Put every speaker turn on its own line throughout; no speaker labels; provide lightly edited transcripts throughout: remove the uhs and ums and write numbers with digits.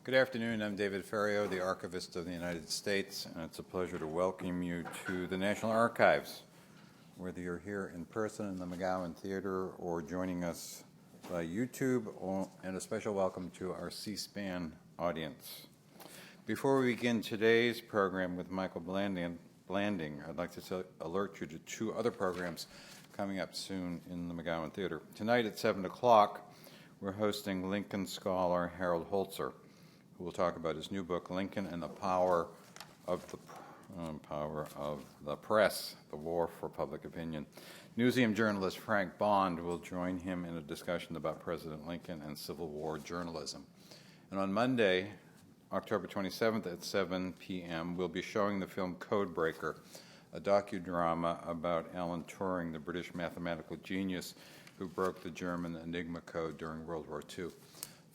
Good afternoon. I'm David Ferriero, the Archivist of the United States, and it's a pleasure to welcome you to the National Archives, whether you're here in person in the McGowan Theater or joining us by YouTube, and a special welcome to our C-SPAN audience. Before we begin today's program with Michael Blanding, I'd like to alert you to two other programs coming up soon in the McGowan Theater. Tonight at 7 o'clock, we're hosting Lincoln scholar Harold Holzer, who will talk about his new book, Lincoln and the Power of the Press, The War for Public Opinion. Newseum journalist Frank Bond will join him in a discussion about President Lincoln and Civil War journalism. And on Monday, October 27th at 7 p.m., we'll be showing the film Codebreaker, a docudrama about Alan Turing, the British mathematical genius who broke the German Enigma code during World War II.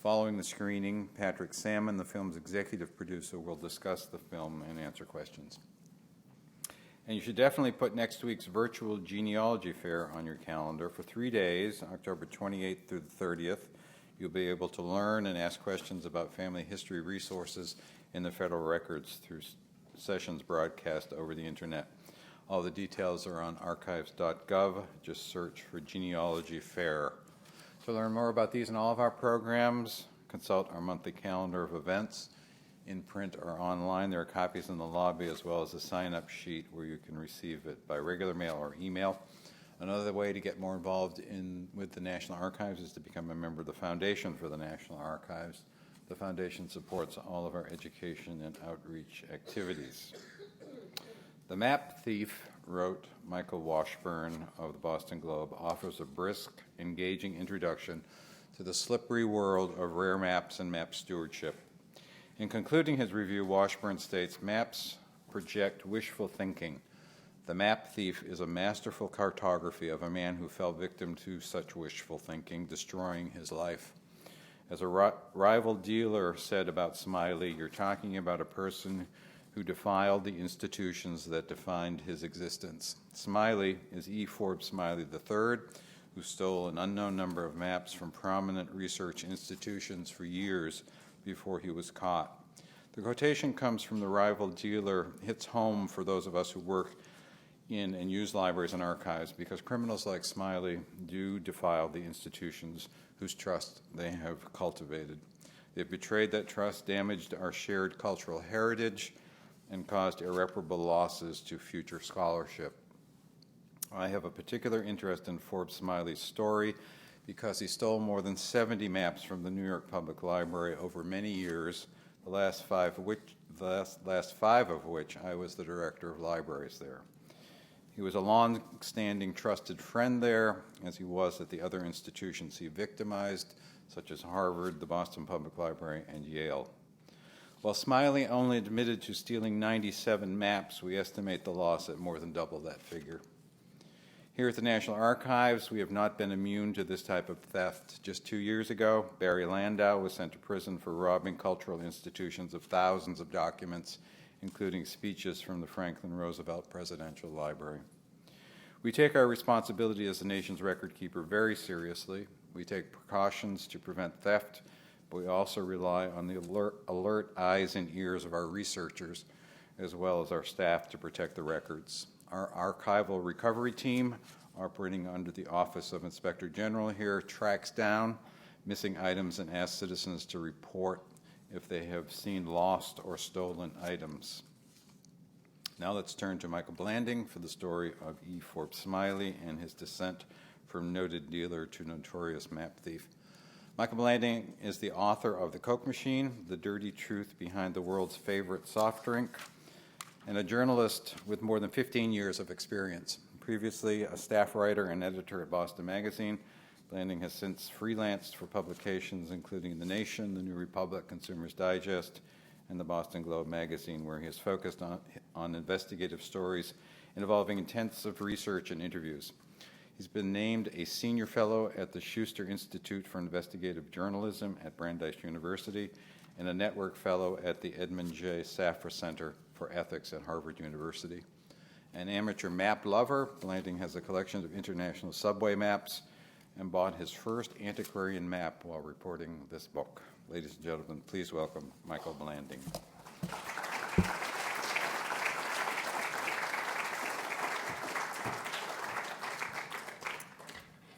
Following the screening, Patrick Salmon, the film's executive producer, will discuss the film and answer questions. And you should definitely put next week's virtual genealogy fair on your calendar. For 3 days, October 28th through the 30th, you'll be able to learn and ask questions about family history resources in the federal records through sessions broadcast over the internet. All the details are on archives.gov. Just search for Genealogy Fair. To learn more about these and all of our programs, consult our monthly calendar of events in print or online. There are copies in the lobby as well as a sign-up sheet where you can receive it by regular mail or email. Another way to get more involved with the National Archives is to become a member of the Foundation for the National Archives. The Foundation supports all of our education and outreach activities. The Map Thief, wrote Michael Washburn of the Boston Globe, offers a brisk, engaging introduction to the slippery world of rare maps and map stewardship. In concluding his review, Washburn states, "Maps project wishful thinking. The Map Thief is a masterful cartography of a man who fell victim to such wishful thinking, destroying his life. As a rival dealer said about Smiley, you're talking about a person who defiled the institutions that defined his existence. Smiley is E. Forbes Smiley III, who stole an unknown number of maps from prominent research institutions for years before he was caught." The quotation comes from the rival dealer, hits home for those of us who work in and use libraries and archives, because criminals like Smiley do defile the institutions whose trust they have cultivated. They've betrayed that trust, damaged our shared cultural heritage, and caused irreparable losses to future scholarship. I have a particular interest in Forbes Smiley's story because he stole more than 70 maps from the New York Public Library over many years, the last five of which I was the director of libraries there. He was a long-standing trusted friend there, as he was at the other institutions he victimized, such as Harvard, the Boston Public Library, and Yale. While Smiley only admitted to stealing 97 maps, we estimate the loss at more than double that figure. Here at the National Archives, we have not been immune to this type of theft. Just 2 years ago, Barry Landau was sent to prison for robbing cultural institutions of thousands of documents, including speeches from the Franklin Roosevelt Presidential Library. We take our responsibility as the nation's record keeper very seriously. We take precautions to prevent theft, but we also rely on the alert eyes and ears of our researchers, as well as our staff, to protect the records. Our archival recovery team, operating under the Office of Inspector General here, tracks down missing items and asks citizens to report if they have seen lost or stolen items. Now let's turn to Michael Blanding for the story of E. Forbes Smiley and his descent from noted dealer to notorious map thief. Michael Blanding is the author of The Coke Machine, The Dirty Truth Behind the World's Favorite Soft Drink, and a journalist with more than 15 years of experience. Previously a staff writer and editor at Boston Magazine, Blanding has since freelanced for publications including The Nation, The New Republic, Consumer's Digest, and the Boston Globe magazine, where he has focused on investigative stories involving intensive research and interviews. He's been named a senior fellow at the Schuster Institute for Investigative Journalism at Brandeis University and a network fellow at the Edmund J. Safra Center for Ethics at Harvard University. An amateur map lover, Blanding has a collection of international subway maps and bought his first antiquarian map while reporting this book. Ladies and gentlemen, please welcome Michael Blanding.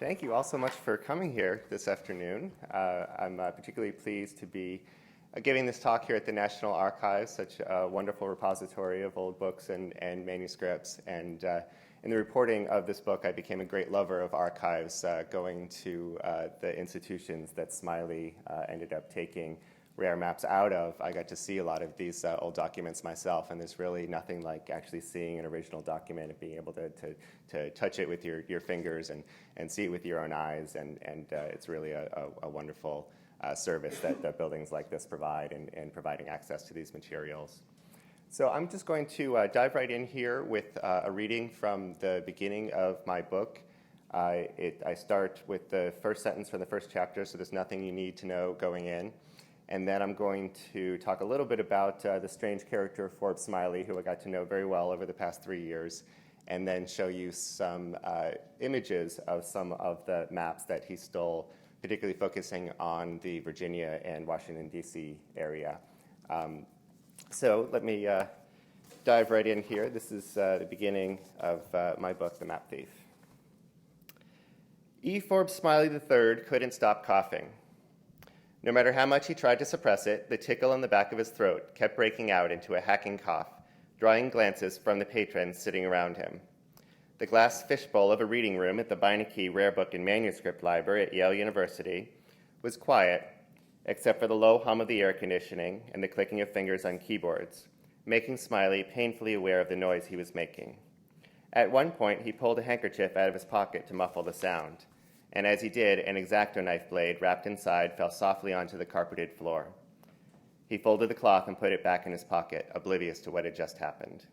Thank you all so much for coming here this afternoon. I'm particularly pleased to be giving this talk here at the National Archives, such a wonderful repository of old books and manuscripts. And in the reporting of this book, I became a great lover of archives, going to the institutions that Smiley ended up taking rare maps out of. I got to see a lot of these old documents myself, and there's really nothing like actually seeing an original document and being able to touch it with your fingers and see it with your own eyes, and it's really a wonderful service that buildings like this provide in providing access to these materials. So I'm just going to dive right in here with a reading from the beginning of my book. I start with the first sentence from the first chapter, so there's nothing you need to know going in. And then I'm going to talk a little bit about the strange character of Forbes Smiley, who I got to know very well over the past 3 years, and then show you some images of some of the maps that he stole, particularly focusing on the Virginia and Washington, D.C. area. So let me dive right in here. This is the beginning of my book, The Map Thief. E. Forbes Smiley III couldn't stop coughing. No matter how much he tried to suppress it, the tickle in the back of his throat kept breaking out into a hacking cough, drawing glances from the patrons sitting around him. The glass fishbowl of a reading room at the Beinecke Rare Book and Manuscript Library at Yale University was quiet, except for the low hum of the air conditioning and the clicking of fingers on keyboards, making Smiley painfully aware of the noise he was making. At one point, he pulled a handkerchief out of his pocket to muffle the sound, and as he did, an X-Acto knife blade wrapped inside fell softly onto the carpeted floor. He folded the cloth and put it back in his pocket, oblivious to what had just happened.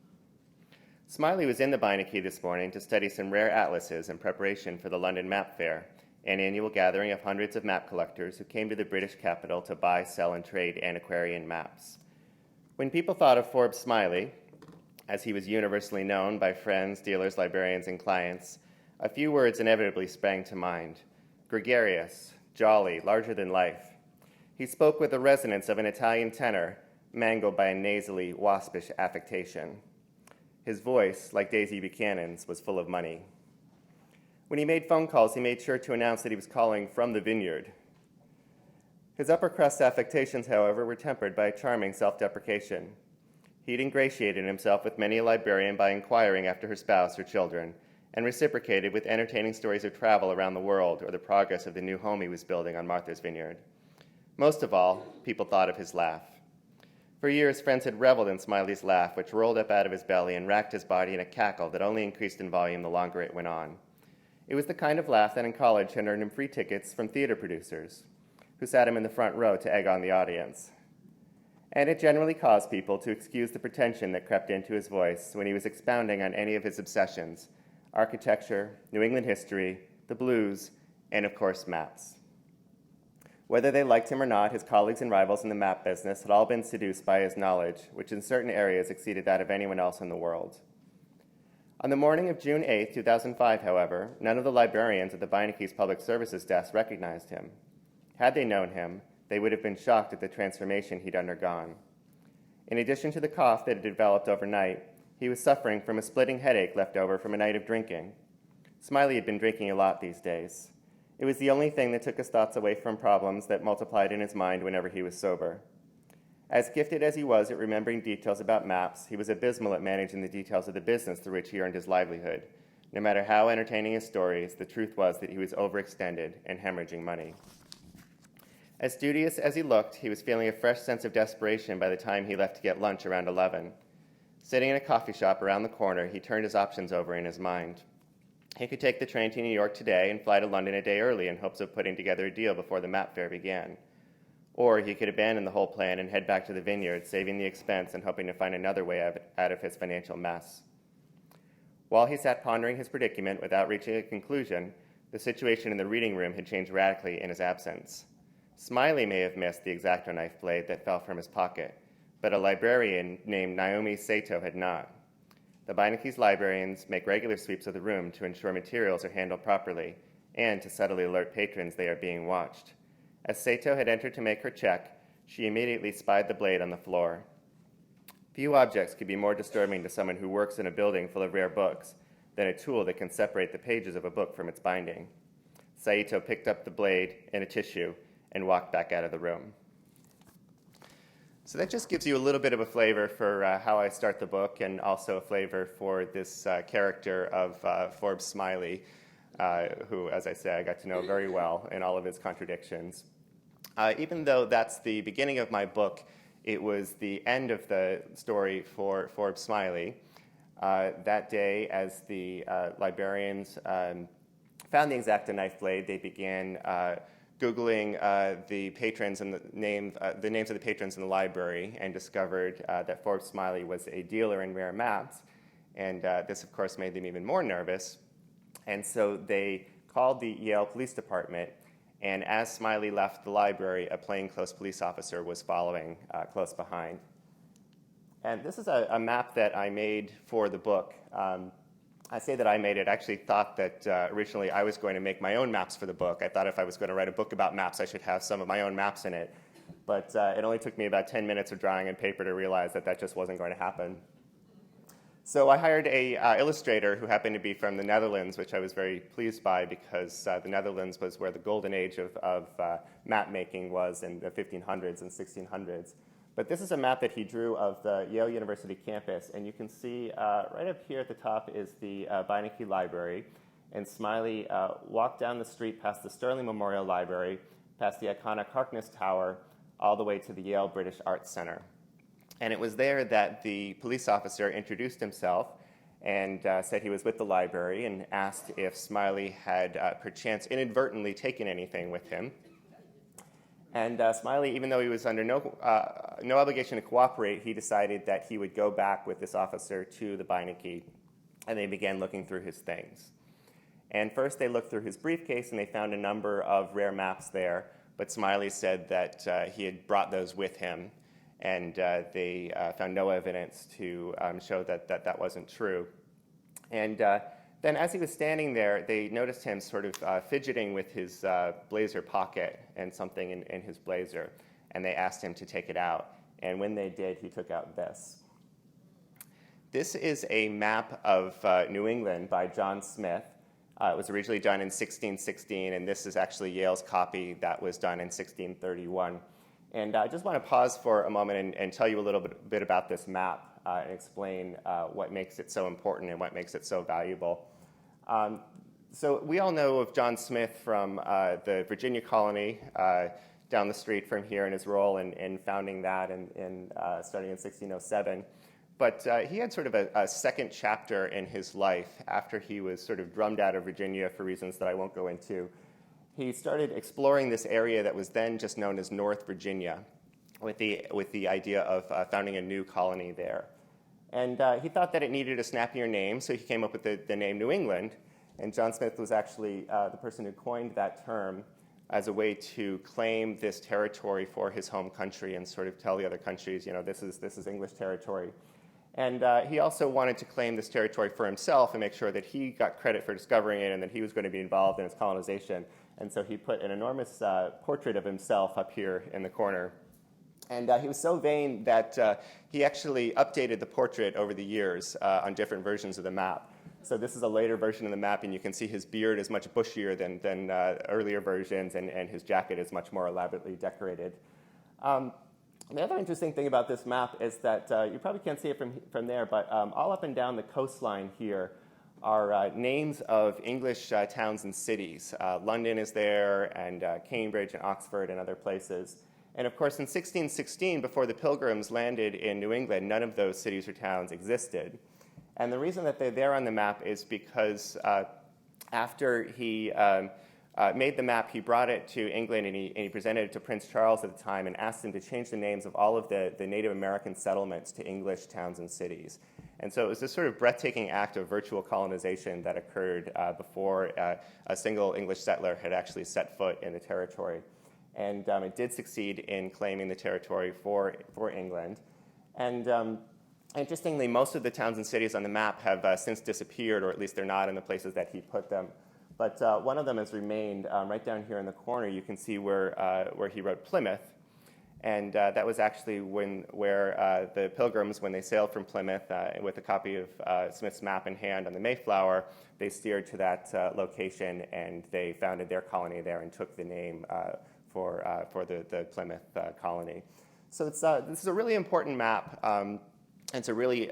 Smiley was in the Beinecke this morning to study some rare atlases in preparation for the London Map Fair, an annual gathering of hundreds of map collectors who came to the British capital to buy, sell, and trade antiquarian maps. When people thought of Forbes Smiley, as he was universally known by friends, dealers, librarians, and clients, a few words inevitably sprang to mind: gregarious, jolly, larger than life. He spoke with the resonance of an Italian tenor, mangled by a nasally, waspish affectation. His voice, like Daisy Buchanan's, was full of money. When he made phone calls, he made sure to announce that he was calling from the vineyard. His upper crust affectations, however, were tempered by a charming self-deprecation. He'd ingratiated himself with many a librarian by inquiring after her spouse or children, and reciprocated with entertaining stories of travel around the world or the progress of the new home he was building on Martha's Vineyard. Most of all, people thought of his laugh. For years, friends had reveled in Smiley's laugh, which rolled up out of his belly and racked his body in a cackle that only increased in volume the longer it went on. It was the kind of laugh that in college had earned him free tickets from theater producers, who sat him in the front row to egg on the audience. And it generally caused people to excuse the pretension that crept into his voice when he was expounding on any of his obsessions: architecture, New England history, the blues, and of course, maps. Whether they liked him or not, his colleagues and rivals in the map business had all been seduced by his knowledge, which in certain areas exceeded that of anyone else in the world. On the morning of June 8, 2005, however, none of the librarians at the Beinecke's Public Services desk recognized him. Had they known him, they would have been shocked at the transformation he'd undergone. In addition to the cough that had developed overnight, he was suffering from a splitting headache left over from a night of drinking. Smiley had been drinking a lot these days. It was the only thing that took his thoughts away from problems that multiplied in his mind whenever he was sober. As gifted as he was at remembering details about maps, he was abysmal at managing the details of the business through which he earned his livelihood. No matter how entertaining his stories, the truth was that he was overextended and hemorrhaging money. As studious as he looked, he was feeling a fresh sense of desperation by the time he left to get lunch around 11. Sitting in a coffee shop around the corner, he turned his options over in his mind. He could take the train to New York today and fly to London a day early in hopes of putting together a deal before the map fair began. Or he could abandon the whole plan and head back to the vineyard, saving the expense and hoping to find another way out of his financial mess. While he sat pondering his predicament without reaching a conclusion, the situation in the reading room had changed radically in his absence. Smiley may have missed the X-Acto knife blade that fell from his pocket, but a librarian named Naomi Sato had not. The Beinecke's librarians make regular sweeps of the room to ensure materials are handled properly and to subtly alert patrons they are being watched. As Sato had entered to make her check, she immediately spied the blade on the floor. Few objects could be more disturbing to someone who works in a building full of rare books than a tool that can separate the pages of a book from its binding. Saito picked up the blade and a tissue and walked back out of the room. So that just gives you a little bit of a flavor for how I start the book, and also a flavor for this character of Forbes Smiley, who, as I say, I got to know very well in all of his contradictions. Even though that's the beginning of my book, it was the end of the story for Forbes Smiley. That day, as the librarians found the X-Acto knife blade, they began Googling the patrons and the names of the patrons in the library, and discovered that Forbes Smiley was a dealer in rare maps. And this, of course, made them even more nervous. And so they called the Yale Police Department. And as Smiley left the library, a plainclothes police officer was following close behind. And this is a map that I made for the book. I say that I made it. I actually thought that originally I was going to make my own maps for the book. I thought if I was going to write a book about maps, I should have some of my own maps in it. But it only took me about 10 minutes of drawing on paper to realize that that just wasn't going to happen. So I hired a illustrator who happened to be from the Netherlands, which I was very pleased by, because the Netherlands was where the golden age of map making was in the 1500s and 1600s. But this is a map that he drew of the Yale University campus, and you can see right up here at the top is the Beinecke Library, and Smiley walked down the street past the Sterling Memorial Library, past the iconic Harkness Tower, all the way to the Yale British Arts Center. And it was there that the police officer introduced himself and said he was with the library, and asked if Smiley had perchance inadvertently taken anything with him. And Smiley, even though he was under no obligation to cooperate, he decided that he would go back with this officer to the Beinecke, and they began looking through his things. And first they looked through his briefcase, and they found a number of rare maps there, but Smiley said that he had brought those with him, and they found no evidence to show that wasn't true. And then as he was standing there, they noticed him sort of fidgeting with his blazer pocket and something in his blazer, and they asked him to take it out. And when they did, he took out this. This is a map of New England by John Smith. It was originally done in 1616, and this is actually Yale's copy that was done in 1631. And I just want to pause for a moment and tell you a little bit about this map and explain what makes it so important and what makes it so valuable. So we all know of John Smith from the Virginia colony down the street from here, and his role in founding that and starting in 1607. But he had sort of a second chapter in his life after he was sort of drummed out of Virginia for reasons that I won't go into. He started exploring this area that was then just known as North Virginia, with the idea of founding a new colony there. And he thought that it needed a snappier name, so he came up with the name New England. And John Smith was actually the person who coined that term as a way to claim this territory for his home country and sort of tell the other countries, you know, this is English territory. And he also wanted to claim this territory for himself and make sure that he got credit for discovering it and that he was going to be involved in its colonization. And so he put an enormous portrait of himself up here in the corner. And he was so vain that he actually updated the portrait over the years on different versions of the map. So this is a later version of the map, and you can see his beard is much bushier than earlier versions, and his jacket is much more elaborately decorated. The other interesting thing about this map is that you probably can't see it from there, but all up and down the coastline here are names of English towns and cities. London is there, and Cambridge and Oxford and other places. And of course, in 1616, before the Pilgrims landed in New England, none of those cities or towns existed. And the reason that they're there on the map is because after he made the map, he brought it to England, and he presented it to Prince Charles at the time and asked him to change the names of all of the Native American settlements to English towns and cities. And so it was this sort of breathtaking act of virtual colonization that occurred before a single English settler had actually set foot in the territory. And it did succeed in claiming the territory for England. And interestingly, most of the towns and cities on the map have since disappeared, or at least they're not in the places that he put them. but one of them has remained. Right down here in the corner, you can see where he wrote Plymouth. And that was actually where the Pilgrims, when they sailed from Plymouth with a copy of Smith's map in hand on the Mayflower, they steered to that location and they founded their colony there and took the name for the Plymouth colony. So this is a really important map. It's a really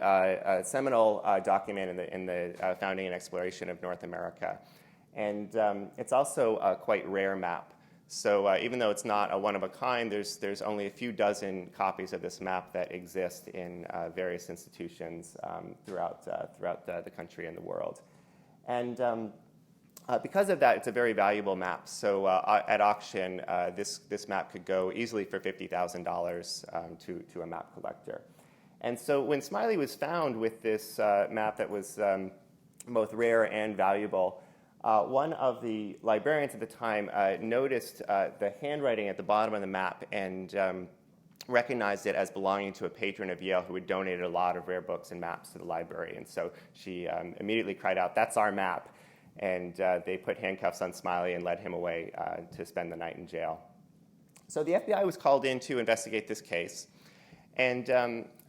seminal document in the founding and exploration of North America. And it's also a quite rare map. So even though it's not a one-of-a-kind, there's only a few dozen copies of this map that exist in various institutions throughout the country and the world. And because of that, it's a very valuable map. So at auction, this map could go easily for $50,000 to a map collector. And so when Smiley was found with this map that was both rare and valuable, one of the librarians at the time noticed the handwriting at the bottom of the map and recognized it as belonging to a patron of Yale who had donated a lot of rare books and maps to the library. And so she immediately cried out, "That's our map." And they put handcuffs on Smiley and led him away to spend the night in jail. So the FBI was called in to investigate this case. And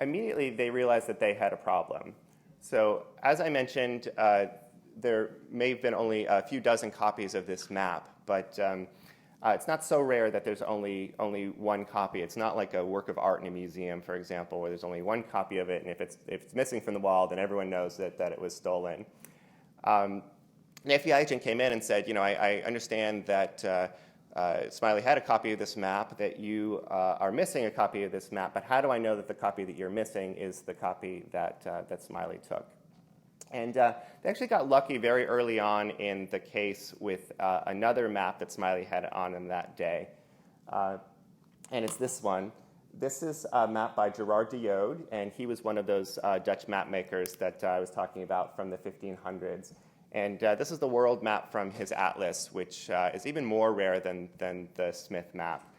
immediately they realized that they had a problem. So as I mentioned, there may have been only a few dozen copies of this map, but it's not so rare that there's only one copy. It's not like a work of art in a museum, for example, where there's only one copy of it, and if it's missing from the wall, then everyone knows that it was stolen. An FBI agent came in and said, I understand that Smiley had a copy of this map, that you are missing a copy of this map, but how do I know that the copy that you're missing is the copy that Smiley took? And they actually got lucky very early on in the case with another map that Smiley had on him that day. And it's this one. This is a map by Gerard de Jode, and he was one of those Dutch map makers that I was talking about from the 1500s. And this is the world map from his atlas, which is even more rare than the Smith map.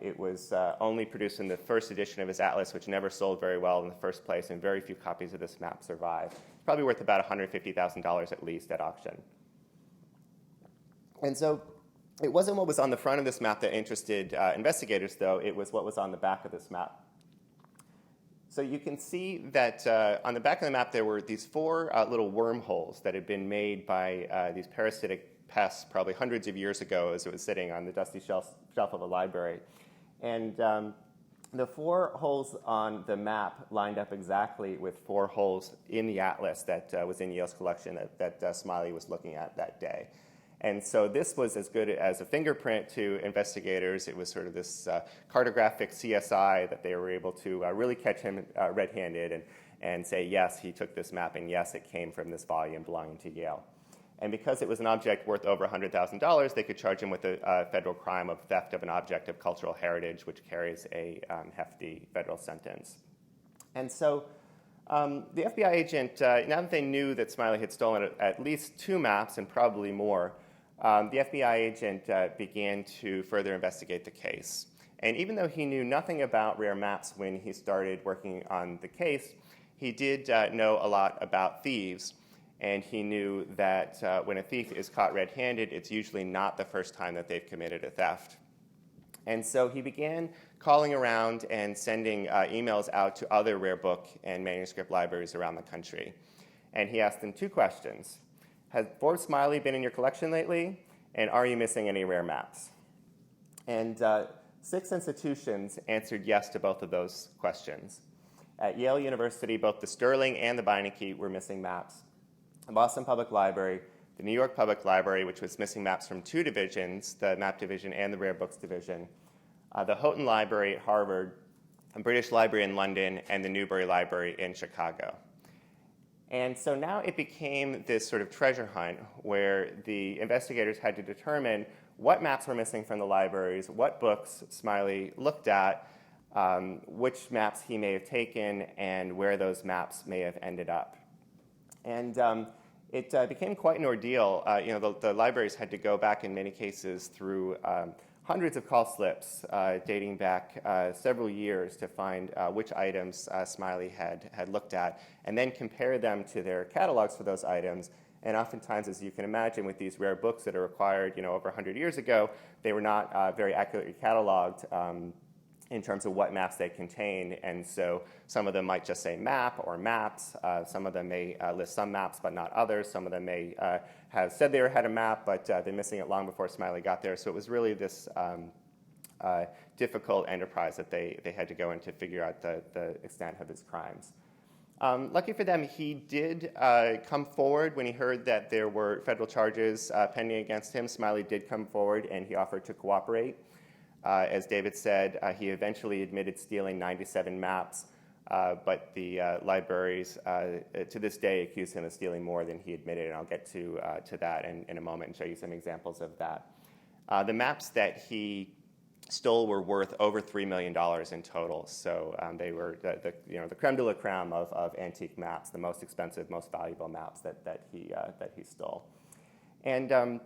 It was only produced in the first edition of his atlas, which never sold very well in the first place, and very few copies of this map survive. It's probably worth about $150,000 at least at auction. And so it wasn't what was on the front of this map that interested investigators, though. It was what was on the back of this map. So you can see that on the back of the map there were these four little wormholes that had been made by these parasitic pests probably hundreds of years ago as it was sitting on the dusty shelf of a library. And the four holes on the map lined up exactly with four holes in the atlas that was in Yale's collection that Smiley was looking at that day. And so this was as good as a fingerprint to investigators. It was sort of this cartographic CSI that they were able to really catch him red-handed and say, yes, he took this map, and yes, it came from this volume belonging to Yale. And because it was an object worth over $100,000, they could charge him with a federal crime of theft of an object of cultural heritage, which carries a hefty federal sentence. And so the FBI agent, now that they knew that Smiley had stolen at least two maps and probably more, the FBI agent began to further investigate the case. And even though he knew nothing about rare maps when he started working on the case, he did know a lot about thieves. And he knew that when a thief is caught red-handed, it's usually not the first time that they've committed a theft. And so he began calling around and sending emails out to other rare book and manuscript libraries around the country. And he asked them two questions. Has Forbes Smiley been in your collection lately? And are you missing any rare maps? And 6 institutions answered yes to both of those questions. At Yale University, both the Sterling and the Beinecke were missing maps. The Boston Public Library, the New York Public Library, which was missing maps from 2 divisions, the Map Division and the Rare Books Division, the Houghton Library at Harvard, the British Library in London, and the Newberry Library in Chicago. And so now it became this sort of treasure hunt where the investigators had to determine what maps were missing from the libraries, what books Smiley looked at, which maps he may have taken, and where those maps may have ended up. And it became quite an ordeal. The libraries had to go back in many cases through hundreds of call slips dating back several years to find which items Smiley had looked at, and then compare them to their catalogs for those items And oftentimes, as you can imagine, with these rare books that are acquired, over 100 years ago, they were not very accurately cataloged in terms of what maps they contain. And so some of them might just say map or maps. Some of them may list some maps but not others. Some of them may have said they had a map, but been missing it long before Smiley got there. So it was really this difficult enterprise that they had to go in to figure out the extent of his crimes. Lucky for them, he did come forward when he heard that there were federal charges pending against him. Smiley did come forward, and he offered to cooperate. As David said, he eventually admitted stealing 97 maps, but the libraries to this day accuse him of stealing more than he admitted, and I'll get to that in a moment and show you some examples of that. The maps that he stole were worth over $3 million in total, so they were the creme de la creme of antique maps, the most expensive, most valuable maps that he stole. And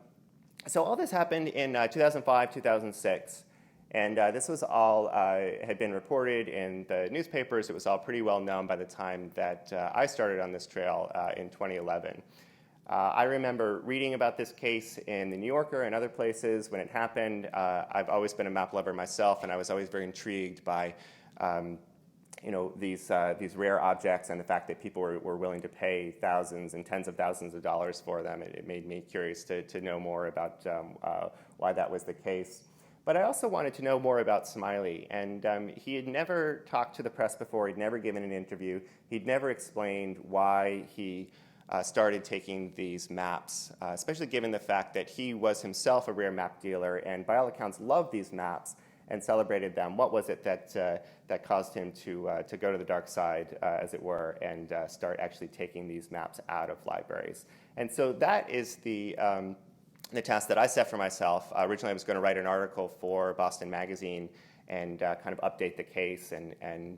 so all this happened in 2005, 2006, and this was all had been reported in the newspapers. It was all pretty well known by the time that I started on this trail in 2011. I remember reading about this case in the New Yorker and other places when it happened. I've always been a map lover myself, and I was always very intrigued by these rare objects and the fact that people were willing to pay thousands and tens of thousands of dollars for them. It made me curious to know more about why that was the case. But I also wanted to know more about Smiley, and he had never talked to the press before. He'd never given an interview. He'd never explained why he started taking these maps, especially given the fact that he was himself a rare map dealer and by all accounts loved these maps and celebrated them. What was it that caused him to go to the dark side, as it were, and start actually taking these maps out of libraries? And so that is the task that I set for myself. Originally I was going to write an article for Boston Magazine and kind of update the case and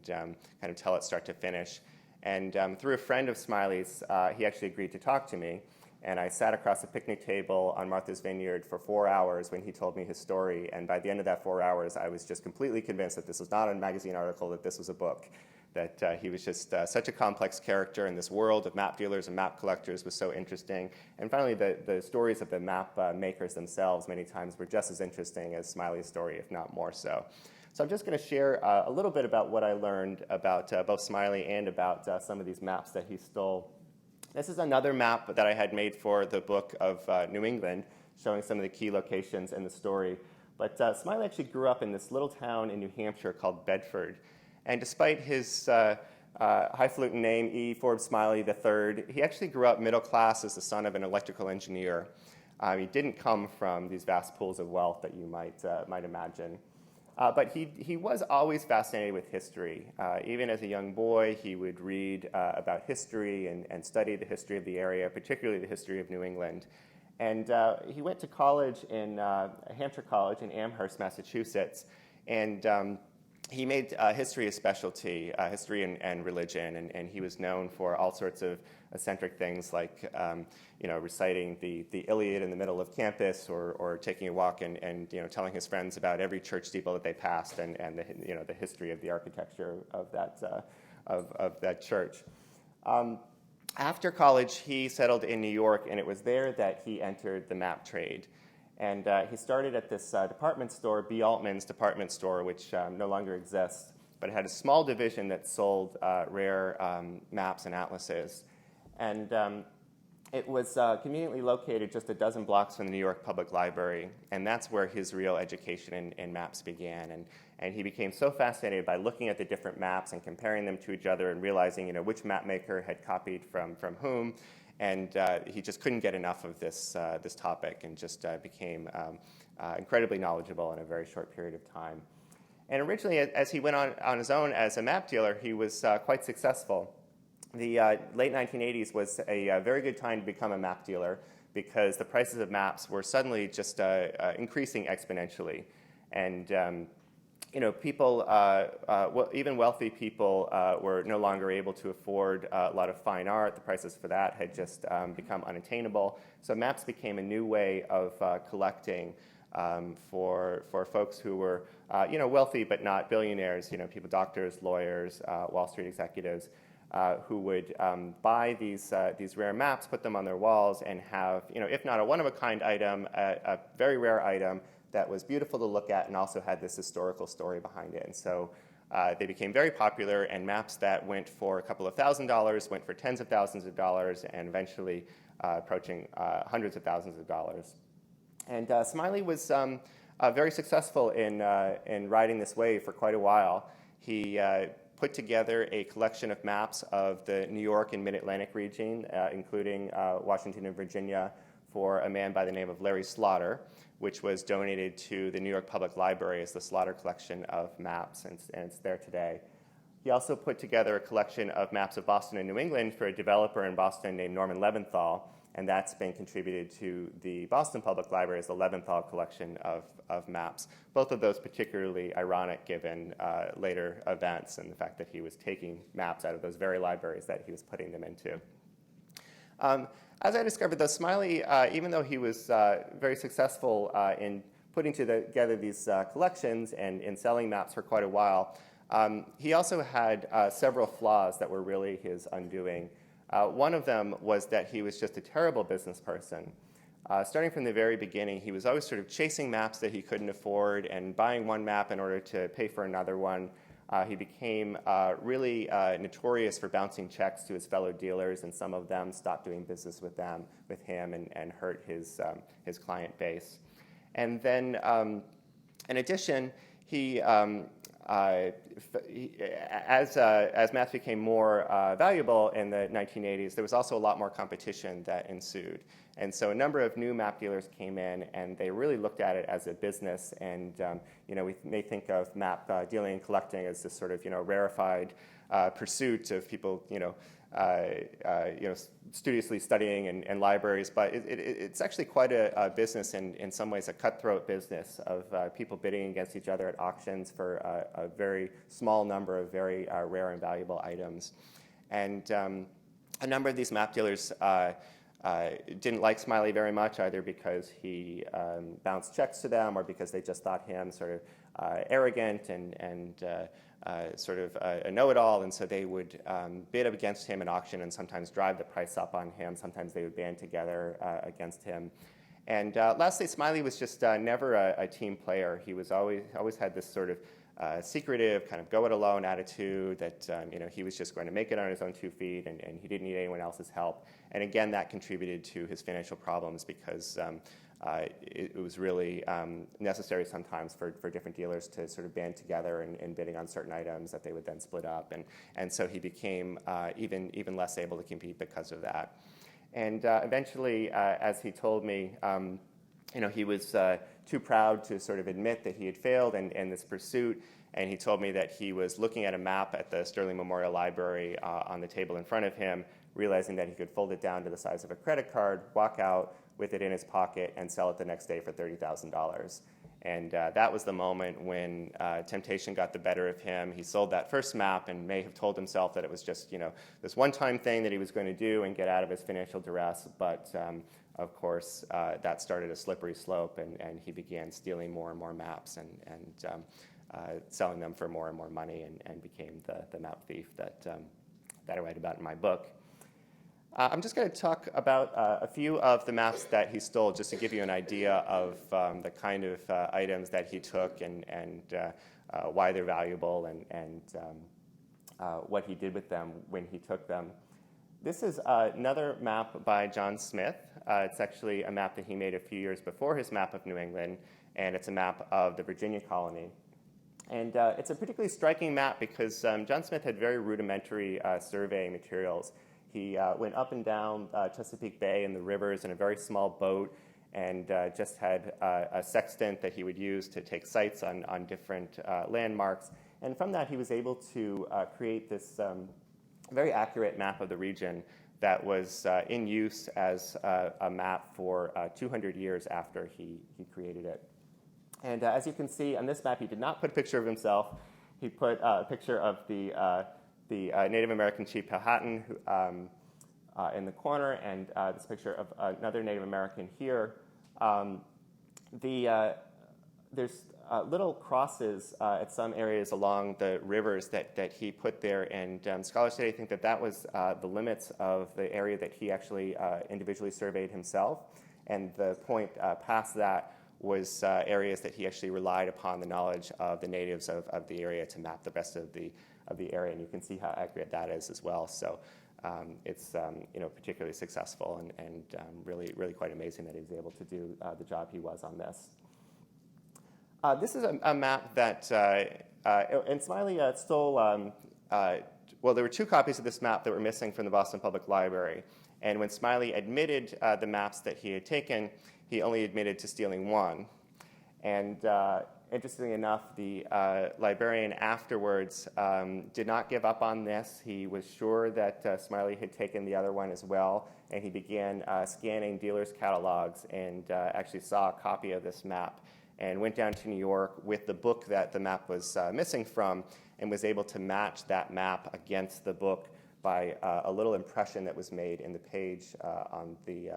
kind of tell it start to finish. And through a friend of Smiley's, he actually agreed to talk to me. And I sat across a picnic table on Martha's Vineyard for 4 hours when he told me his story. And by the end of that 4 hours, I was just completely convinced that this was not a magazine article, that this was a book, that he was just such a complex character, and this world of map dealers and map collectors was so interesting. And finally, the stories of the map makers themselves many times were just as interesting as Smiley's story, if not more so. So I'm just going to share a little bit about what I learned about both Smiley and about some of these maps that he stole. This is another map that I had made for the book of New England, showing some of the key locations in the story. But Smiley actually grew up in this little town in New Hampshire called Bedford. And despite his highfalutin name, E. Forbes Smiley III, he actually grew up middle class as the son of an electrical engineer. He didn't come from these vast pools of wealth that you might imagine. But he was always fascinated with history. Even as a young boy, he would read about history and study the history of the area, particularly the history of New England. And he went to college in Hampshire College in Amherst, Massachusetts, and he made history a specialty, history and religion, and he was known for all sorts of eccentric things like reciting the Iliad in the middle of campus, or taking a walk and telling his friends about every church steeple that they passed and the history of the architecture of that church. After college, he settled in New York, and it was there that he entered the map trade. And he started at this department store, B. Altman's department store, which no longer exists, but it had a small division that sold rare maps and atlases. And it was conveniently located just a dozen blocks from the New York Public Library, and that's where his real education in maps began. And he became so fascinated by looking at the different maps and comparing them to each other and realizing which map maker had copied from whom. And he just couldn't get enough of this topic, and just became incredibly knowledgeable in a very short period of time. And originally, as he went on his own as a map dealer, he was quite successful. The late 1980s was a very good time to become a map dealer, because the prices of maps were suddenly just increasing exponentially. And people, even wealthy people, were no longer able to afford a lot of fine art. The prices for that had just become unattainable. So maps became a new way of collecting for folks who were wealthy but not billionaires. People, doctors, lawyers, Wall Street executives. who would buy these rare maps, put them on their walls, and have, if not a one-of-a-kind item, a very rare item that was beautiful to look at and also had this historical story behind it. And so they became very popular, and maps that went for a couple of $1,000s went for tens of thousands of dollars, and eventually approaching hundreds of thousands of dollars. And Smiley was very successful in riding this wave for quite a while. He put together a collection of maps of the New York and Mid-Atlantic region, including Washington and Virginia, for a man by the name of Larry Slaughter, which was donated to the New York Public Library as the Slaughter Collection of Maps, and it's there today. He also put together a collection of maps of Boston and New England for a developer in Boston named Norman Leventhal, and that's been contributed to the Boston Public Library as the Leventhal Collection of Maps. Both of those particularly ironic given later events and the fact that he was taking maps out of those very libraries that he was putting them into. As I discovered, though, Smiley, even though he was very successful in putting together these collections and in selling maps for quite a while, he also had several flaws that were really his undoing. One of them was that he was just a terrible business person. Starting from the very beginning, he was always sort of chasing maps that he couldn't afford and buying one map in order to pay for another one. He became really notorious for bouncing checks to his fellow dealers, and some of them stopped doing business with him, and hurt his client base. And then, in addition, as maps became more valuable in the 1980s, there was also a lot more competition that ensued. And so a number of new map dealers came in, and they really looked at it as a business. And we may think of map dealing and collecting as this sort of rarefied pursuit of people studiously studying in libraries, but it's actually quite a business, in some ways a cutthroat business of people bidding against each other at auctions for a very small number of very rare and valuable items. And a number of these map dealers didn't like Smiley very much, either because he bounced checks to them or because they just thought him sort of arrogant and sort of a know-it-all, and so they would bid up against him in auction and sometimes drive the price up on him. Sometimes they would band together against him. And lastly, Smiley was just never a team player. He was always had this sort of secretive, kind of go-it-alone attitude that he was just going to make it on his own 2 feet, and he didn't need anyone else's help. And again, that contributed to his financial problems because it was really necessary sometimes for different dealers to sort of band together in bidding on certain items that they would then split up. And so he became even less able to compete because of that. And eventually, as he told me, he was too proud to sort of admit that he had failed in this pursuit. And he told me that he was looking at a map at the Sterling Memorial Library on the table in front of him, realizing that he could fold it down to the size of a credit card, walk out with it in his pocket, and sell it the next day for $30,000. And that was the moment when temptation got the better of him. He sold that first map and may have told himself that it was just this one-time thing that he was going to do and get out of his financial duress. But of course, that started a slippery slope, and he began stealing more and more maps and selling them for more and more money, and became the map thief that I write about in my book. I'm just going to talk about a few of the maps that he stole, just to give you an idea of the kind of items that he took and why they're valuable and what he did with them when he took them. This is another map by John Smith. It's actually a map that he made a few years before his map of New England, and it's a map of the Virginia colony. And it's a particularly striking map because John Smith had very rudimentary surveying materials. He went up and down Chesapeake Bay and the rivers in a very small boat, and just had a sextant that he would use to take sights on different landmarks. And from that, he was able to create this very accurate map of the region that was in use as a map for 200 years after he created it. And as you can see on this map, he did not put a picture of himself. He put a picture of the Native American chief Powhatan in the corner, and this picture of another Native American here. The there's little crosses at some areas along the rivers that he put there, and scholars today think that that was the limits of the area that he actually individually surveyed himself, and the point past that was areas that he actually relied upon the knowledge of the natives of the area to map the rest of the area, and you can see how accurate that is as well. So it's particularly successful and really quite amazing that he was able to do the job he was on this. This is a map that, and Smiley stole, well, there were 2 copies of this map that were missing from the Boston Public Library. And when Smiley admitted the maps that he had taken, he only admitted to stealing 1. And interestingly enough, the librarian afterwards did not give up on this. He was sure that Smiley had taken the other one as well, and he began scanning dealers' catalogs and actually saw a copy of this map, and went down to New York with the book that the map was missing from, and was able to match that map against the book by a little impression that was made in the page on the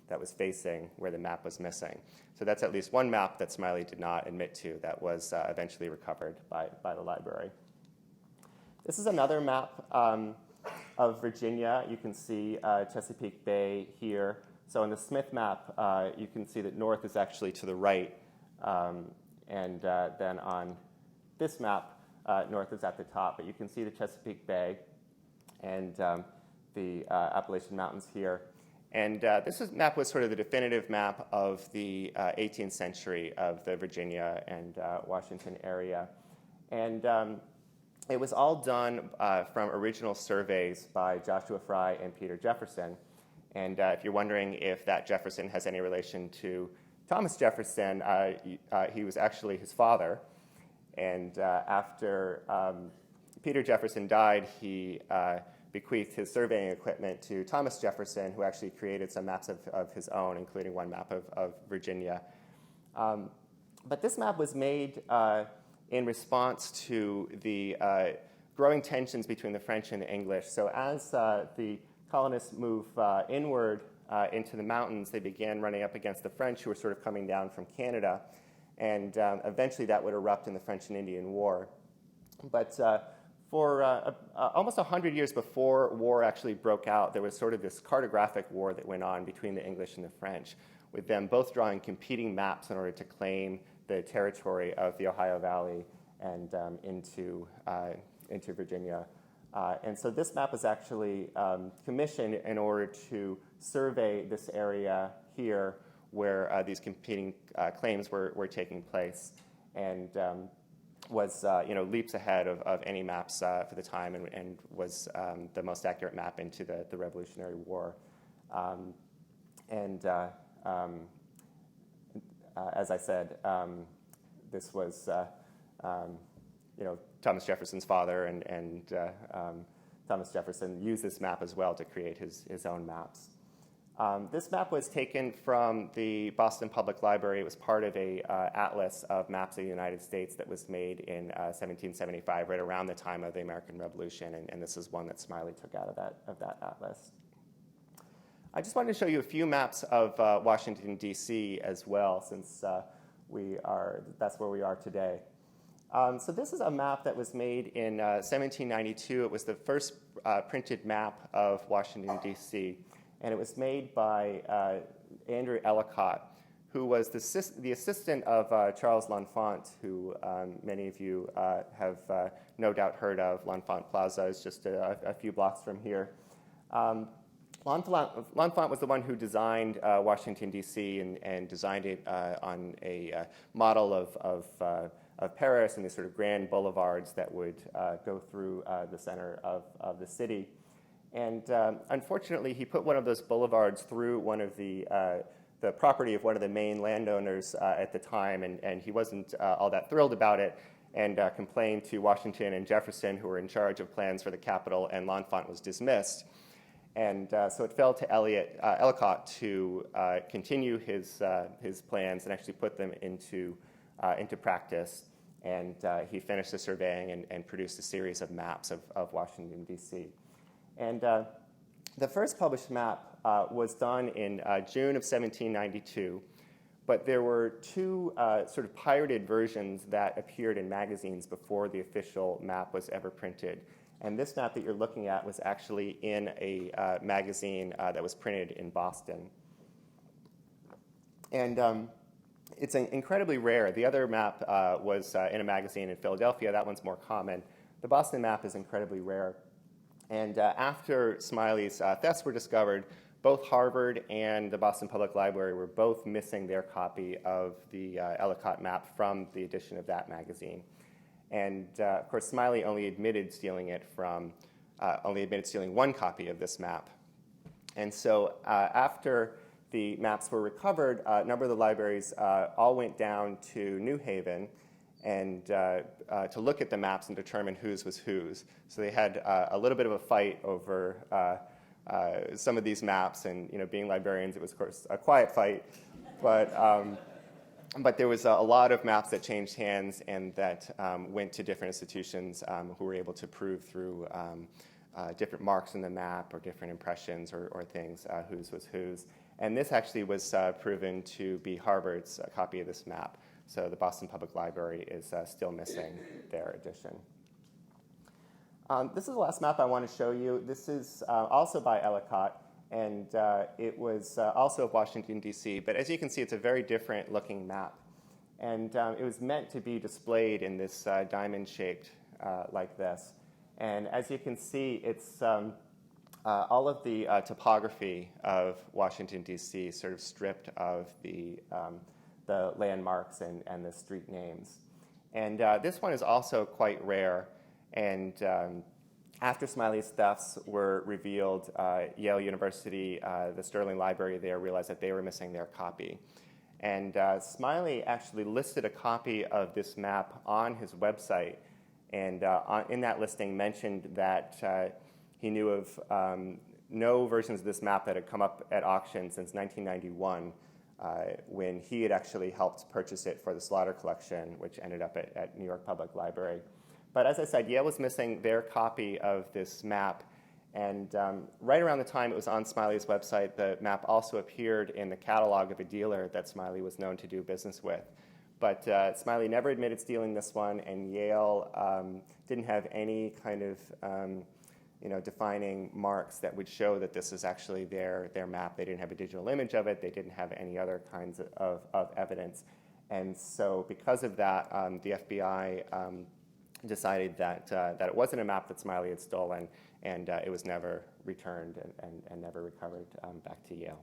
that was facing where the map was missing. So that's at least one map that Smiley did not admit to that was eventually recovered by the library. This is another map of Virginia. You can see Chesapeake Bay here. So in the Smith map, you can see that north is actually to the right, and then on this map, north is at the top. But you can see the Chesapeake Bay and the Appalachian Mountains here. And this map was sort of the definitive map of the 18th century of the Virginia and Washington area. And it was all done from original surveys by Joshua Fry and Peter Jefferson. And if you're wondering if that Jefferson has any relation to Thomas Jefferson, he was actually his father. And after Peter Jefferson died, he bequeathed his surveying equipment to Thomas Jefferson, who actually created some maps of his own, including one map of Virginia. But this map was made in response to the growing tensions between the French and the English. So as the colonists move inward into the mountains, they began running up against the French, who were sort of coming down from Canada. And eventually that would erupt in the French and Indian War. But for almost 100 years before war actually broke out, there was sort of this cartographic war that went on between the English and the French, with them both drawing competing maps in order to claim the territory of the Ohio Valley and into Virginia. And so this map was actually commissioned in order to survey this area here where these competing claims were taking place, and was leaps ahead of any maps for the time, and was the most accurate map into the Revolutionary War. As I said, this was Thomas Jefferson's father, and Thomas Jefferson used this map as well to create his own maps. This map was taken from the Boston Public Library. It was part of a atlas of maps of the United States that was made in 1775, right around the time of the American Revolution, and this is one that Smiley took out of that atlas. I just wanted to show you a few maps of Washington, D.C. as well, since that's where we are today. So this is a map that was made in 1792. It was the first printed map of Washington, D.C., and it was made by Andrew Ellicott, who was the assistant of Charles L'Enfant, who many of you have no doubt heard of. L'Enfant Plaza is just a few blocks from here. L'Enfant was the one who designed Washington, D.C., and designed it on a model of Paris and these sort of grand boulevards that would go through the center of the city. And unfortunately, he put one of those boulevards through one of the property of one of the main landowners at the time, and he wasn't all that thrilled about it, and complained to Washington and Jefferson, who were in charge of plans for the Capitol, and L'Enfant was dismissed. And so it fell to Ellicott to continue his plans and actually put them into practice. And he finished the surveying and produced a series of maps of Washington, D.C. And the first published map was done in June of 1792 but there were two sort of pirated versions that appeared in magazines before the official map was ever printed. And this map that you're looking at was actually in a magazine that was printed in Boston. And it's incredibly rare. The other map was in a magazine in Philadelphia. That one's more common. The Boston map is incredibly rare. And after Smiley's thefts were discovered, both Harvard and the Boston Public Library were both missing their copy of the Ellicott map from the edition of that magazine. And of course, Smiley only admitted stealing one copy of this map. And so after the maps were recovered, a number of the libraries all went down to New Haven and to look at the maps and determine whose was whose. So they had a little bit of a fight over some of these maps, and being librarians, it was of course a quiet fight, but there was a lot of maps that changed hands and that went to different institutions who were able to prove through different marks in the map or different impressions or things whose was whose. And this actually was proven to be Harvard's copy of this map. So the Boston Public Library is still missing their edition. This is the last map I want to show you. This is also by Ellicott, and it was also of Washington, D.C. But as you can see, it's a very different looking map. And it was meant to be displayed in this diamond shaped like this. And as you can see, it's all of the topography of Washington, D.C. sort of stripped of the landmarks and the street names. And this one is also quite rare. And after Smiley's thefts were revealed, Yale University, the Sterling Library there, realized that they were missing their copy. And Smiley actually listed a copy of this map on his website, and in that listing mentioned that he knew of no versions of this map that had come up at auction since 1991, when he had actually helped purchase it for the Slaughter Collection, which ended up at New York Public Library. But as I said, Yale was missing their copy of this map, and right around the time it was on Smiley's website, the map also appeared in the catalog of a dealer that Smiley was known to do business with. But Smiley never admitted stealing this one, and Yale didn't have any kind of defining marks that would show that this is actually their map. They didn't have a digital image of it. They didn't have any other kinds of evidence. And so because of that, the FBI decided that it wasn't a map that Smiley had stolen, and it was never returned and never recovered back to Yale.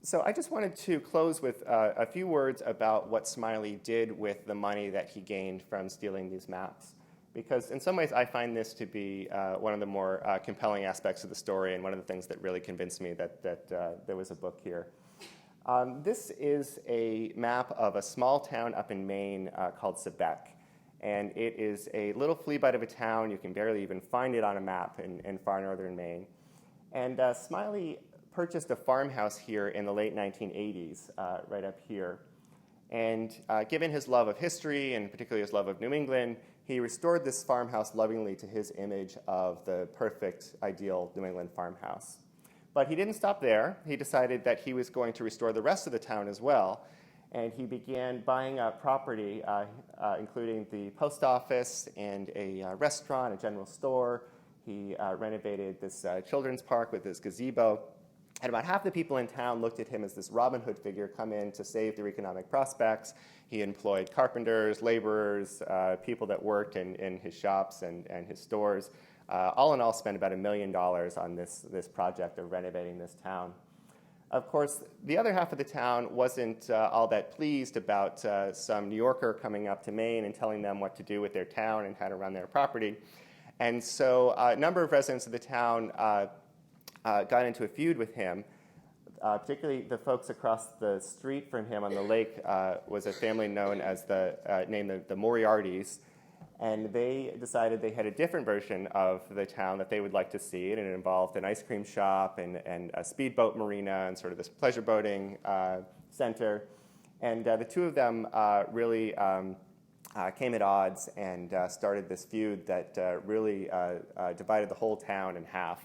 So I just wanted to close with a few words about what Smiley did with the money that he gained from stealing these maps, because in some ways I find this to be one of the more compelling aspects of the story, and one of the things that really convinced me that there was a book here. This is a map of a small town up in Maine called Sebec. And it is a little flea bite of a town. You can barely even find it on a map in far northern Maine. And Smiley purchased a farmhouse here in the late 1980s, right up here. And given his love of history, and particularly his love of New England, he restored this farmhouse lovingly to his image of the perfect, ideal New England farmhouse. But he didn't stop there. He decided that he was going to restore the rest of the town as well. And he began buying up property, including the post office and a restaurant, a general store. He renovated this children's park with this gazebo. And about half the people in town looked at him as this Robin Hood figure come in to save their economic prospects. He employed carpenters, laborers, people that worked in his shops and his stores. All in all, spent about $1 million on this project of renovating this town. Of course, the other half of the town wasn't all that pleased about some New Yorker coming up to Maine and telling them what to do with their town and how to run their property. And so a number of residents of the town got into a feud with him. Particularly the folks across the street from him on the lake was a family known as named the Moriartys. And they decided they had a different version of the town that they would like to see, and it involved an ice cream shop and a speedboat marina and sort of this pleasure boating center. And the two of them really came at odds and started this feud that really divided the whole town in half.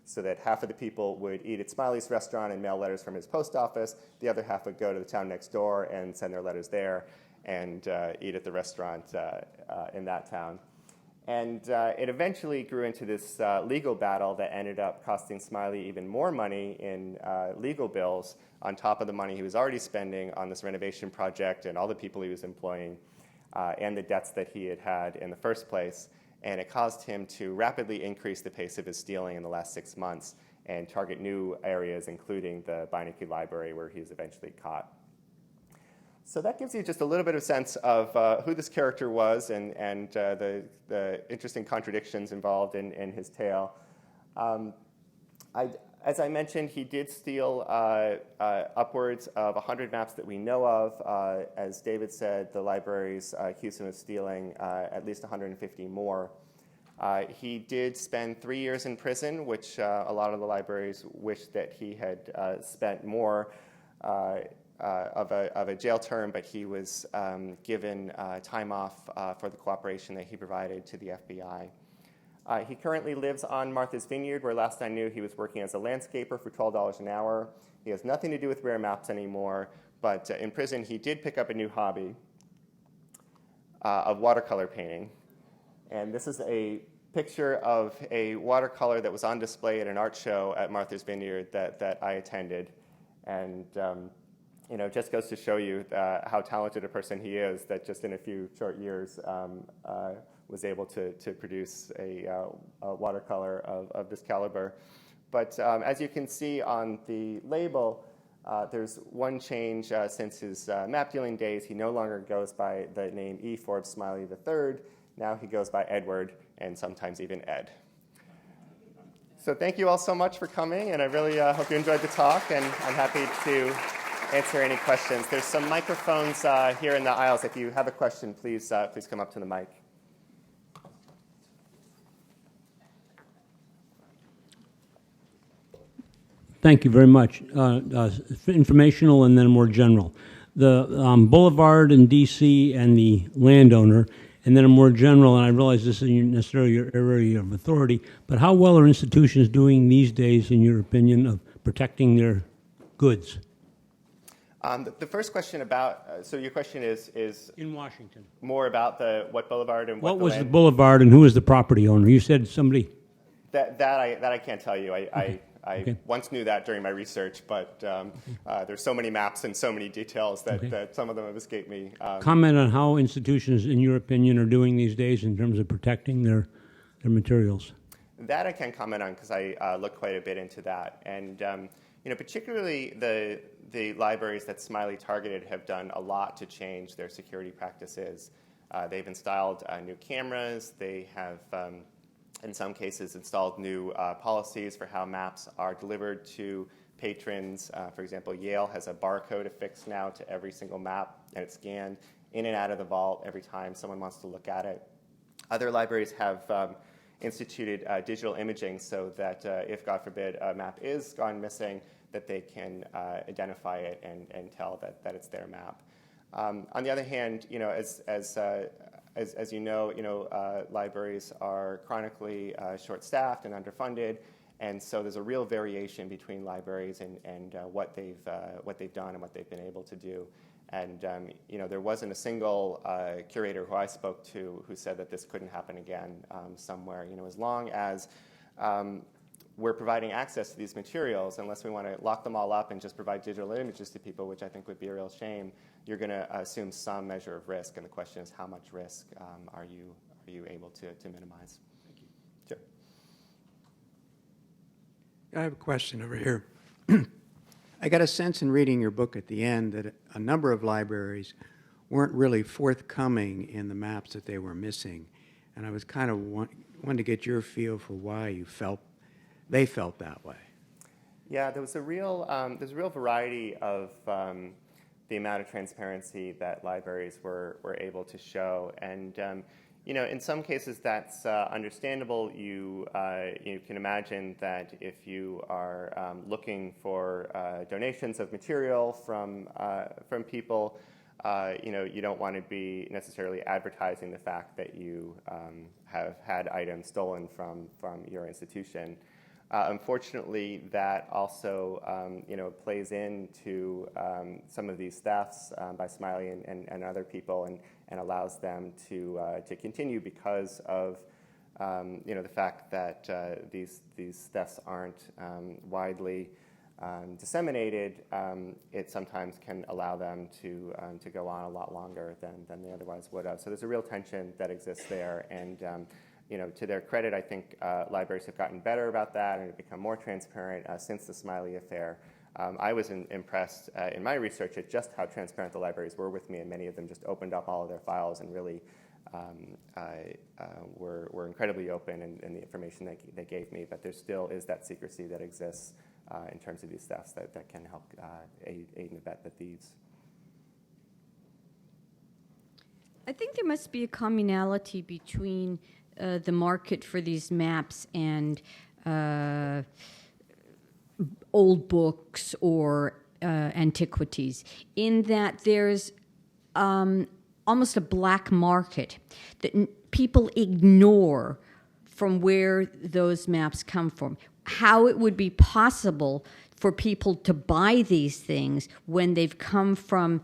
so that half of the people would eat at Smiley's restaurant and mail letters from his post office. The other half would go to the town next door and send their letters there and eat at the restaurant in that town. And it eventually grew into this legal battle that ended up costing Smiley even more money in legal bills on top of the money he was already spending on this renovation project and all the people he was employing and the debts that he had had in the first place. And it caused him to rapidly increase the pace of his stealing in the last 6 months and target new areas, including the Beinecke Library, where he was eventually caught. So that gives you just a little bit of sense of who this character was and the interesting contradictions involved in his tale. As I mentioned, he did steal upwards of 100 maps that we know of. As David said, the libraries accused him of stealing at least 150 more. He did spend 3 years in prison, which a lot of the libraries wish that he had spent more of a jail term, but he was given time off for the cooperation that he provided to the FBI. He currently lives on Martha's Vineyard, where last I knew he was working as a landscaper for $12 an hour. He has nothing to do with rare maps anymore, but in prison he did pick up a new hobby of watercolor painting. And this is a picture of a watercolor that was on display at an art show at Martha's Vineyard that I attended. And just goes to show you how talented a person he is, that just in a few short years was able to produce a watercolor of this caliber. But as you can see on the label, there's one change since his map dealing days. He no longer goes by the name E. Forbes Smiley III. Now he goes by Edward and sometimes even Ed. So thank you all so much for coming, and I really hope you enjoyed the talk, and I'm happy to answer any questions. There's some microphones here in the aisles. If you have a question, please come up to the mic.
Thank you very much. Informational and then more general. The Boulevard in D.C. and the landowner, and then a more general, and I realize this isn't necessarily your area of authority, but how well are institutions doing these days, in your opinion, of protecting their goods?
The first question about, so your question is
In Washington.
more about what boulevard and
What was the boulevard and who is the property owner? You said somebody.
That I can't tell you. I once knew that during my research, but there's so many maps and so many details that some of them have escaped me.
Comment on how institutions, in your opinion, are doing these days in terms of protecting their materials.
That I can comment on because I looked quite a bit into that. And particularly the libraries that Smiley targeted have done a lot to change their security practices. They've installed new cameras. They have, in some cases, installed new policies for how maps are delivered to patrons. For example, Yale has a barcode affixed now to every single map, and it's scanned in and out of the vault every time someone wants to look at it. Other libraries have instituted digital imaging so that if, God forbid, a map is gone missing, that they can identify it and tell that it's their map. On the other hand, as you know, libraries are chronically short-staffed and underfunded, and so there's a real variation between libraries and what they've done and what they've been able to do. And there wasn't a single curator who I spoke to who said that this couldn't happen again somewhere. As long as we're providing access to these materials, unless we want to lock them all up and just provide digital images to people, which I think would be a real shame, you're going to assume some measure of risk. And the question is, how much risk are you able to minimize? Thank you. Sure.
I have a question over here. I got a sense in reading your book at the end that a number of libraries weren't really forthcoming in the maps that they were missing. And I was kind of wanted to get your feel for why they felt that way.
Yeah, there's a real variety of the amount of transparency that libraries were able to show, and in some cases that's understandable. You can imagine that if you are looking for donations of material from people, you don't want to be necessarily advertising the fact that you have had items stolen from your institution. Unfortunately, that also plays into some of these thefts by Smiley and other people, and allows them to continue because of the fact that these thefts aren't widely disseminated. It sometimes can allow them to go on a lot longer than they otherwise would have. So there's a real tension that exists there, and to their credit, I think libraries have gotten better about that and have become more transparent since the Smiley affair. I was impressed in my research at just how transparent the libraries were with me, and many of them just opened up all of their files and really were incredibly open in the information they gave me. But there still is that secrecy that exists in terms of these thefts that can help aid and abet the thieves.
I think there must be a commonality between the market for these maps and old books or antiquities, in that there's almost a black market that people ignore from where those maps come from. How it would be possible for people to buy these things when they've come from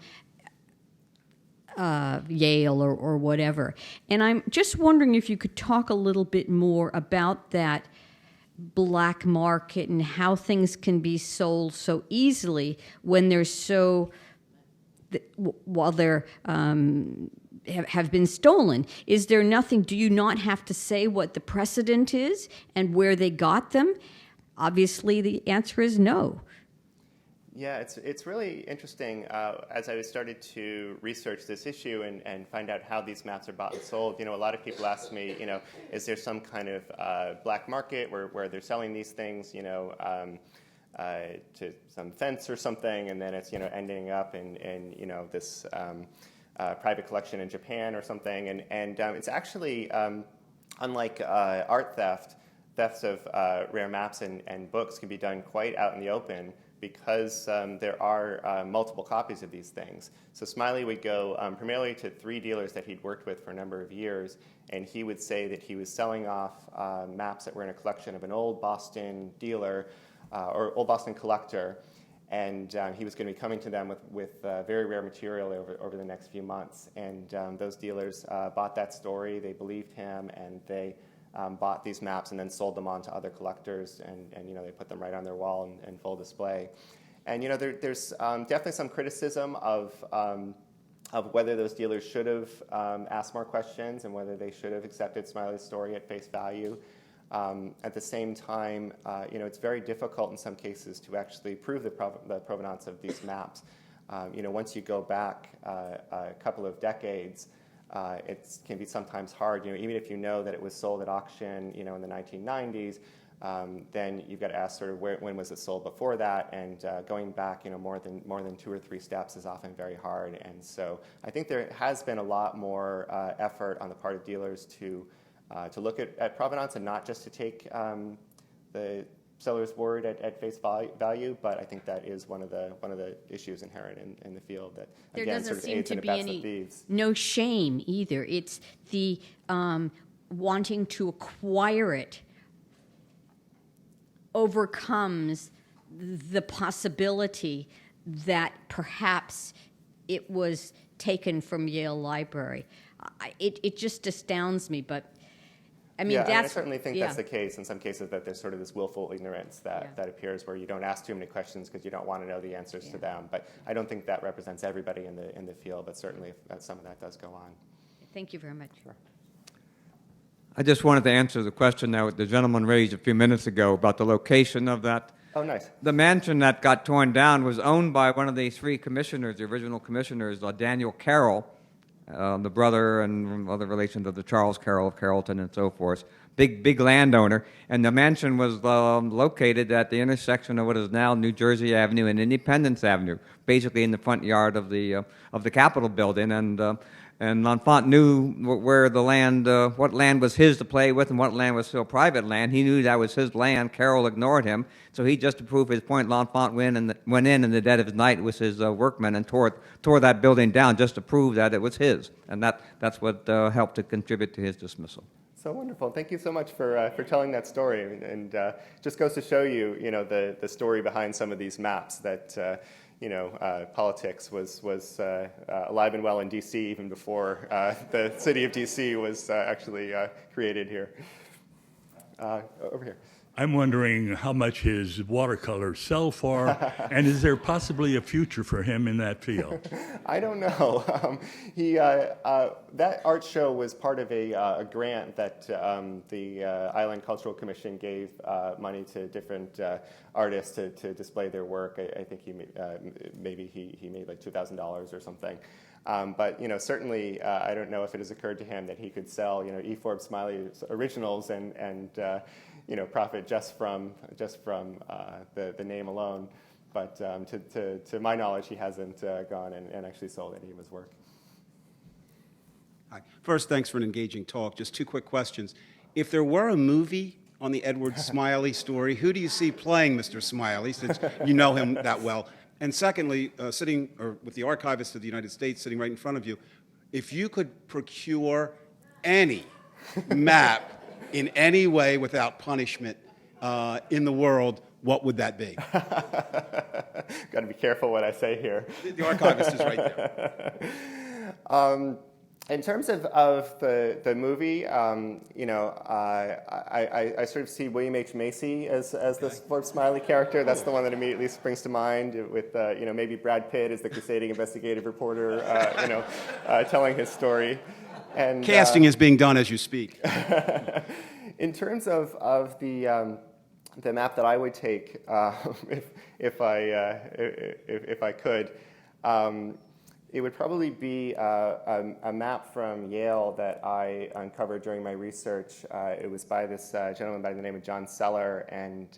Yale or whatever. And I'm just wondering if you could talk a little bit more about that black market and how things can be sold so easily when they're so, while they're have been stolen. Is there nothing, do you not have to say what the precedent is and where they got them? Obviously, the answer is no.
Yeah, it's really interesting. As I started to research this issue and find out how these maps are bought and sold, a lot of people ask me, is there some kind of black market where they're selling these things, to some fence or something, and then it's, ending up in this private collection in Japan or something. And it's actually, unlike art thefts of rare maps and books can be done quite out in the open, because there are multiple copies of these things. So Smiley would go primarily to 3 dealers that he'd worked with for a number of years, and he would say that he was selling off maps that were in a collection of an old Boston dealer or old Boston collector, and he was going to be coming to them with very rare material over the next few months. And those dealers bought that story, they believed him, and they bought these maps and then sold them on to other collectors, and they put them right on their wall in full display. And there's definitely some criticism of whether those dealers should have asked more questions and whether they should have accepted Smiley's story at face value. At the same time, it's very difficult in some cases to actually prove the provenance of these maps. Once you go back a couple of decades, it can be sometimes hard, even if you know that it was sold at auction, in the 1990s, then you've got to ask sort of when was it sold before that, and going back, more than 2 or 3 steps is often very hard. And so I think there has been a lot more effort on the part of dealers to look at provenance and not just to take the seller's word at face value, but I think that is one of the issues inherent in the field that,
There
again,
doesn't
sort of
seem
aids
to
and
be
abets the
any
thieves.
no shame either. It's the wanting to acquire it overcomes the possibility that perhaps it was taken from Yale Library. It just astounds me, but I mean,
I
that's
certainly think
yeah.
that's the case in some cases, that there's sort of this willful ignorance that appears where you don't ask too many questions because you don't want to know the answers to them. But I don't think that represents everybody in the field, but certainly some of that does go on.
Thank you very much.
Sure.
I just wanted to answer the question that the gentleman raised a few minutes ago about the location of that.
Oh, nice.
The mansion that got torn down was owned by one of the 3 commissioners, the original commissioners, Daniel Carroll, the brother and other relations of the Charles Carroll of Carrollton and so forth. Big landowner. And the mansion was located at the intersection of what is now New Jersey Avenue and Independence Avenue, basically in the front yard of the Capitol building. And L'Enfant knew where the land, what land was his to play with and what land was still private land. He knew that was his land. Carroll ignored him. So he, just to prove his point, L'Enfant went in the dead of night with his workmen and tore that building down just to prove that it was his. And that's what helped to contribute to his dismissal.
So wonderful. Thank you so much for telling that story. And just goes to show you, the story behind some of these maps that, politics was alive and well in D.C. even before the city of D.C. was actually created here. Over here.
I'm wondering how much his watercolors sell for, and is there possibly a future for him in that field?
I don't know. That art show was part of a grant that the Island Cultural Commission gave money to different artists to display their work. I think maybe he made like $2,000 or something. But certainly, I don't know if it has occurred to him that he could sell E. Forbes Smiley originals and profit just from the name alone. But to my knowledge, he hasn't gone and actually sold any of his work.
Hi. First, thanks for an engaging talk. Just two quick questions. If there were a movie on the Edward Smiley story, who do you see playing Mr. Smiley, since you know him that well? And secondly, with the Archivist of the United States sitting right in front of you, if you could procure any map in any way without punishment in the world, what would that be?
Got to be careful what I say here.
The Archivist is right there.
In terms of the movie, I sort of see William H. Macy as the Forbes Smiley character. That's the one that immediately springs to mind, with maybe Brad Pitt as the crusading investigative reporter, telling his story. And
Casting is being done as you speak.
In terms of the map that I would take if I could. It would probably be a map from Yale that I uncovered during my research. It was by this gentleman by the name of John Seller, and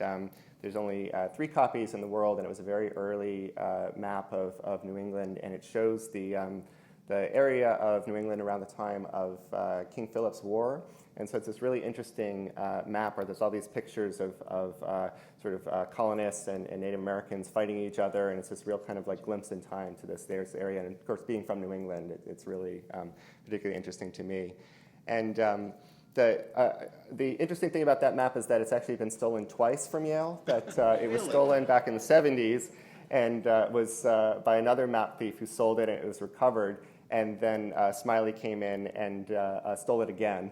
there's only 3 copies in the world, and it was a very early map of New England, and it shows the area of New England around the time of King Philip's War. And so it's this really interesting map where there's all these pictures of colonists and Native Americans fighting each other, and it's this real kind of like glimpse in time to this area. And of course, being from New England, it's really particularly interesting to me. And the interesting thing about that map is that it's actually been stolen twice from Yale. That it was stolen back in the 70s, and was by another map thief who sold it, and it was recovered. And then Smiley came in and stole it again,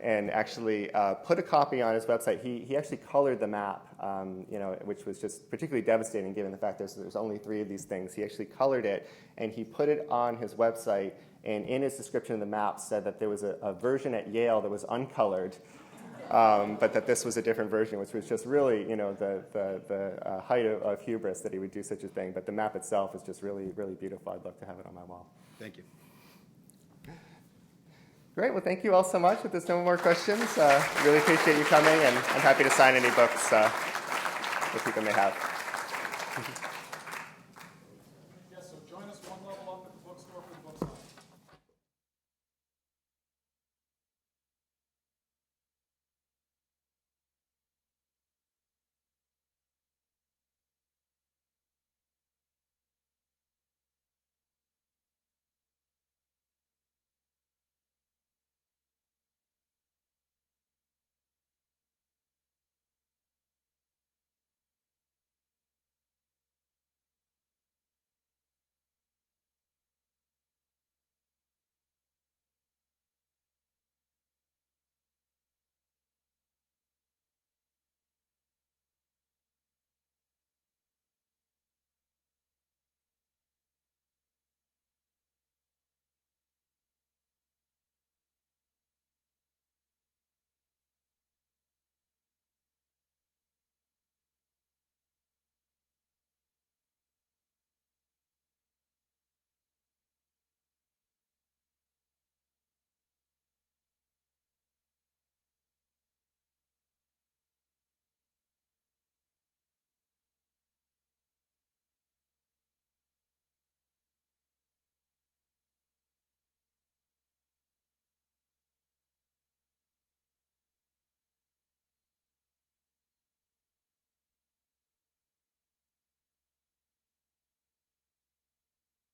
and actually put a copy on his website. He actually colored the map, which was just particularly devastating given the fact there's only 3 of these things. He actually colored it, and he put it on his website, and in his description of the map said that there was a version at Yale that was uncolored, but that this was a different version, which was just really, the height of hubris that he would do such a thing. But the map itself is just really, really beautiful. I'd love to have it on my wall.
Thank you.
Great. Well, thank you all so much. If there's no more questions, really appreciate you coming, and I'm happy to sign any books that people may have.